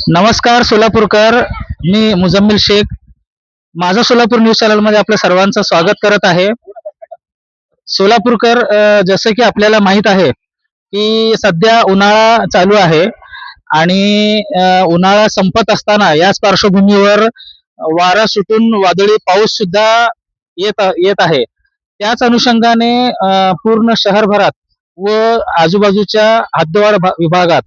नमस्कार सोलापूरकर. मी मुजम्मिल शेख. माझं Solapur news channel मध्ये आपल्या सर्वांचं स्वागत करत आहे. सोलापूरकर, जसं की आपल्याला माहित आहे की सध्या उन्हाळा चालू आहे आणि उन्हाळा संपत असताना याच पार्श्वभूमीवर वारा सुटून वादळी पाऊस सुद्धा येत आहे. त्याच अनुषंगाने पूर्ण शहरभरात व आजूबाजूच्या हद्दवाढ विभागात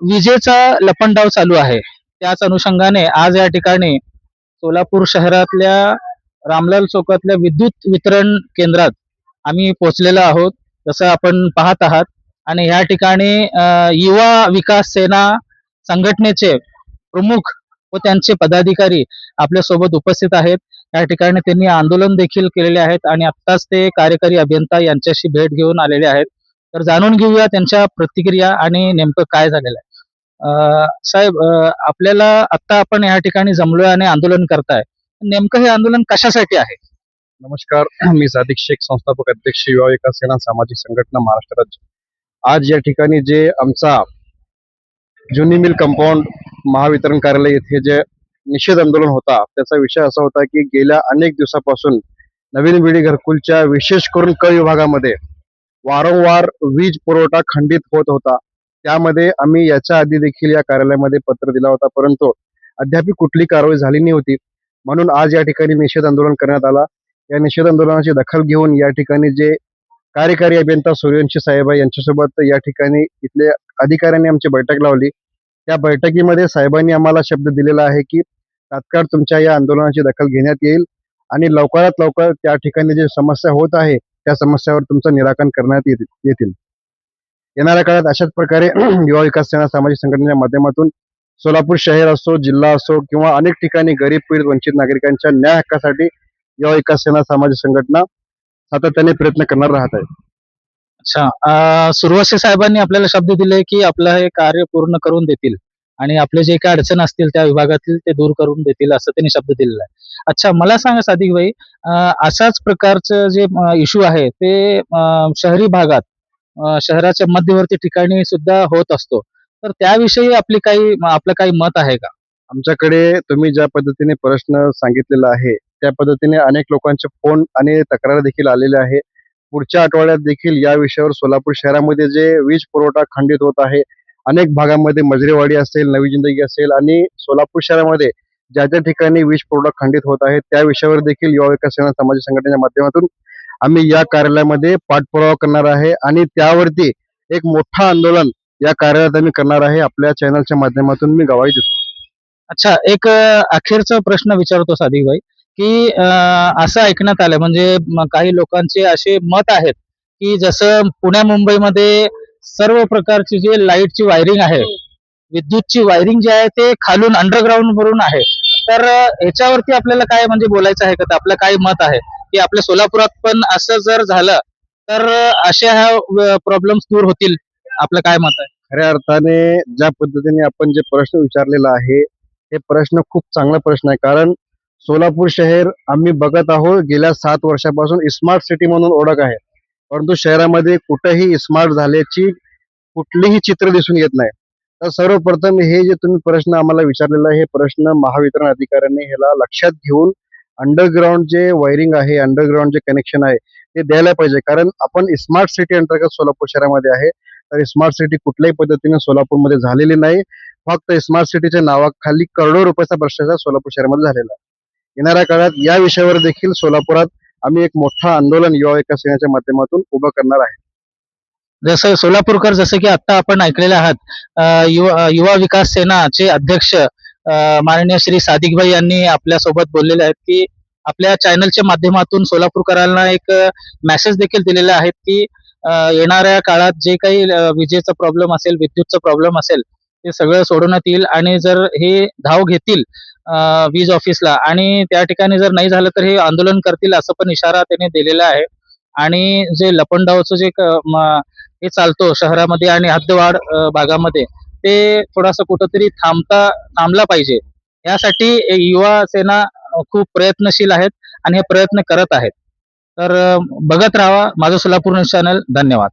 विजेचा लपंडाव चालू आहे. त्याच अनुषंगाने आज या ठिकाणी सोलापूर शहरातल्या रामलाल चौकातल्या विद्युत वितरण केंद्रात आम्ही पोहोचलेलो आहोत, जसं आपण पाहत आहात. आणि या ठिकाणी युवा विकास सेना संघटनेचे प्रमुख व त्यांचे पदाधिकारी आपल्या सोबत उपस्थित आहेत. या ठिकाणी त्यांनी आंदोलन देखील केलेले आहेत आणि आत्ताच ते कार्यकारी अभियंता यांच्याशी भेट घेऊन आलेले आहेत. तर जाणून घेऊया त्यांच्या प्रतिक्रिया आणि नेमकं काय झालेलं आहे. साहेब, आपल्याला आत्ता आपण या ठिकाणी जमलोय आणि आंदोलन करताय, नेमकं हे आंदोलन कशासाठी आहे? नमस्कार, मी सादिक शेख, संस्थापक अध्यक्ष युवा विकास सेना सामाजिक संघटना महाराष्ट्र राज्य. आज या ठिकाणी जे आमचा जुनी मिल कंपाऊंड महावितरण कार्यालय येथे जे निषेध आंदोलन होता, त्याचा विषय असा होता की गेल्या अनेक दिवसापासून नवीन विडी घरकुलच्या विशेष करून क विभागामध्ये वारंवार वीज पुरवठा खंडित होत होता. त्यामध्ये आम्ही याच्या आधी देखील या कार्यालयामध्ये पत्र दिला होता, परंतु अद्याप कुठली कारवाई झाली नाही होती. म्हणून आज या ठिकाणी निषेध आंदोलन करण्यात आला. या निषेध आंदोलनाची दखल घेऊन या ठिकाणी जे कार्यकारी अभियंता सूर्यवंशी साहेब यांच्यासोबत या ठिकाणी इथले अधिकाऱ्यांनी आमची बैठक लावली. त्या बैठकीमध्ये साहेबांनी आम्हाला शब्द दिलेला आहे की तात्काळ तुमच्या या आंदोलनाची दखल घेण्यात येईल आणि लवकरात लवकर त्या ठिकाणी जे समस्या होत आहे त्या समस्यावर तुमचं निराकरण करण्यात येतील. येणाऱ्या काळात अशाच प्रकारे युवा विकास सेना सामाजिक संघटनेच्या माध्यमातून सोलापूर शहर असो, जिल्हा असो किंवा अनेक ठिकाणी गरीब पीडित वंचित नागरिकांच्या न्याय हक्कासाठी युवा विकास सेना सामाजिक संघटना सातत्याने प्रयत्न करणार राहत आहे. अच्छा, सुरवशी साहेबांनी आपल्याला शब्द दिले की आपलं हे कार्य पूर्ण करून देतील आणि आपले जे काही अडचण असतील त्या विभागातील ते दूर करून देतील, असं त्यांनी शब्द दिलेला आहे. अच्छा, मला सांगा सादिक भाई, अशाच प्रकारचं जे इश्यू आहे ते शहरी भागात, शहराच्या मध्यवर्ती ठिकाणी सुद्धा होत असतो, तर त्याविषयी आपलं काही मत आहे का? आमच्याकडे तुम्ही ज्या पद्धतीने प्रश्न सांगितलेला आहे त्या पद्धतीने अनेक लोकांचे फोन आणि तक्रार देखील आलेले आहे. पुढच्या आठवड्यात देखील या विषयावर सोलापूर शहरामध्ये जे वीज पुरवठा खंडित होत आहे, अनेक भागांमध्ये मजरेवाडी असेल, नवी जिंदगी असेल आणि सोलापूर शहरामध्ये ज्या ज्या ठिकाणी वीज पुरवठा खंडित होत आहे त्या विषयावर देखील युवा विकास सेना सामाजिक संघटनेच्या माध्यमातून आम्ही या कार्यालयामध्ये पाठपुरावा करणार आहे आणि त्यावरती एक मोठं आंदोलन या कार्यालयात आम्ही करणार आहे. आपल्या चॅनलच्या माध्यमातून मी गवाही देतो. अच्छा, एक अखेरचा प्रश्न विचारतो सादिक भाई, की असं ऐकण्यात आलं, म्हणजे काही लोकांचे असे मत आहेत की जसं पुण्या मुंबईमध्ये सर्व प्रकारची जे लाईटची वायरिंग आहे, विद्युतची वायरिंग जी आहे ते खालून अंडरग्राऊंड वरून आहे. तर ह्याच्यावरती आपल्याला काय म्हणजे बोलायचं आहे का? आपलं काय मत आहे की आपल्या सोलापुरात पण असं जर झालं तर अशा ह्या प्रॉब्लेम्स दूर होतील? आपलं काय मत आहे? खऱ्या अर्थाने ज्या पद्धतीने आपण जे प्रश्न विचारलेला आहे हे प्रश्न खूप चांगला प्रश्न आहे. कारण सोलापूर शहर आम्ही बघत आहोत गेल्या 7 वर्षापासून स्मार्ट सिटी म्हणून ओळख आहे, परंतु शहरामध्ये कुठेही स्मार्ट झाल्याची कुठलीही चित्र दिसून येत नाही. तर सर्वप्रथम हे जे तुम्ही प्रश्न आम्हाला विचारलेला आहे, हे प्रश्न महावितरण अधिकाऱ्यांनी ह्याला लक्षात घेऊन अंडरग्राऊंड जे वायरिंग आहे, अंडरग्राऊंड जे कनेक्शन आहे ते द्यायला पाहिजे. कारण आपण स्मार्ट सिटी अंतर्गत सोलापूर शहरामध्ये आहे, तर स्मार्ट सिटी कुठल्याही पद्धतीने सोलापूरमध्ये झालेली नाही. फक्त स्मार्ट सिटीच्या नावाखाली करोडो रुपयाचा भ्रष्टाचार सोलापूर शहरामध्ये झालेला आहे. येणाऱ्या काळात या विषयावर देखील सोलापुरात आम्ही एक मोठं आंदोलन युवा विकास सेनेच्या माध्यमातून उभं करणार आहे. जसं सोलापूरकर, जसं की आता आपण ऐकलेले आहात, युवा विकास सेनाचे अध्यक्ष माननीय श्री सादिक भाई यांनी आपल्या सोबत बोललेले आहेत की आपल्या चॅनलच्या माध्यमातून सोलापूरकरांना एक मेसेज देखील दिलेले आहेत की येणाऱ्या काळात जे काही विजेचा प्रॉब्लेम असेल, विद्युतचा प्रॉब्लेम असेल, ते सगळं सोडवण्यात येईल आणि जर हे धाव घेतील वीज ऑफिसला आणि त्या ठिकाणी जर नाही झालं तर हे आंदोलन करतील, असं पण इशारा त्यांनी दिलेला आहे. आणि जे लपंडावचं जे हे चालतो शहरामध्ये आणि हद्दवाढ भागामध्ये, ते थोडासा कुठंतरी थांबला पाहिजे. यासाठी युवा सेना खूप प्रयत्नशील आहेत आणि हे प्रयत्न करत आहेत. तर बघत राहा माझं सोलापूर न्यूज चॅनल. धन्यवाद.